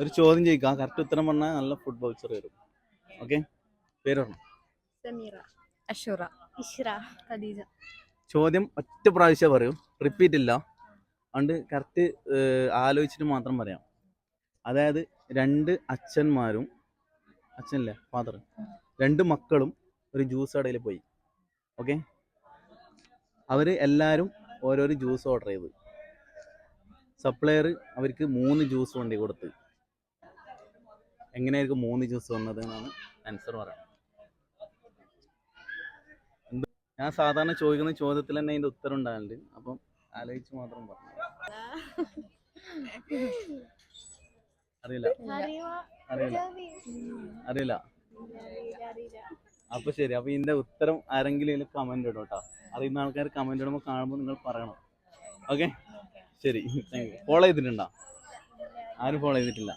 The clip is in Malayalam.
ഒരു ചോദ്യം ചോദിക്കാം, കറക്റ്റ് ഉത്തരം പറഞ്ഞാൽ നല്ല ഫുഡ് വൗച്ചർ വരും. ഓക്കെ, പേര് പറഞ്ഞു. സമീറ, അഷുറ, ഇഷ്റ, ഖദീജ. ചോദ്യം ഒറ്റ പ്രാവശ്യം പറയൂ, റിപ്പീറ്റ് ഇല്ല. അതുകൊണ്ട് കറക്റ്റ് ആലോചിച്ചിട്ട് മാത്രം പറയാം. അതായത് രണ്ട് അച്ഛന്മാരും, അച്ഛനല്ലേ ഫാദർ, രണ്ട് മക്കളും ഒരു ജ്യൂസ് കടയിൽ പോയി. ഓക്കെ, അവർ എല്ലാവരും ഓരോരോ ജ്യൂസ് ഓർഡർ ചെയ്ത്. സപ്ലയർ അവർക്ക് 3 ജ്യൂസ് കൊണ്ടു കൊടുത്ത്. എങ്ങനെയായിരിക്കും 3 ജ്യൂസ് വന്നത് എന്നാണ് ആൻസർ പറയുന്നത്. ഞാൻ സാധാരണ ചോദിക്കുന്ന ചോദ്യത്തിൽ തന്നെ അതിൻ്റെ ഉത്തരം ഉണ്ടാകലുണ്ട്. അപ്പം ആലോചിച്ച് മാത്രം പറഞ്ഞു. അറിയില്ല അറിയില്ല അറിയില്ല അപ്പൊ ശരി. അപ്പൊ ഇതിന്റെ ഉത്തരം ആരെങ്കിലും കമന്റ് ഇടും കേട്ടോ. അറിയുന്ന ആൾക്കാർ കമന്റ് ഇടുമ്പോൾ കാണുമ്പോൾ നിങ്ങൾ പറയണം. ഓക്കെ, ശരി, താങ്ക് യു. ഫോളോ ചെയ്തിട്ടുണ്ടോ? ആരും ഫോളോ ചെയ്തിട്ടില്ല.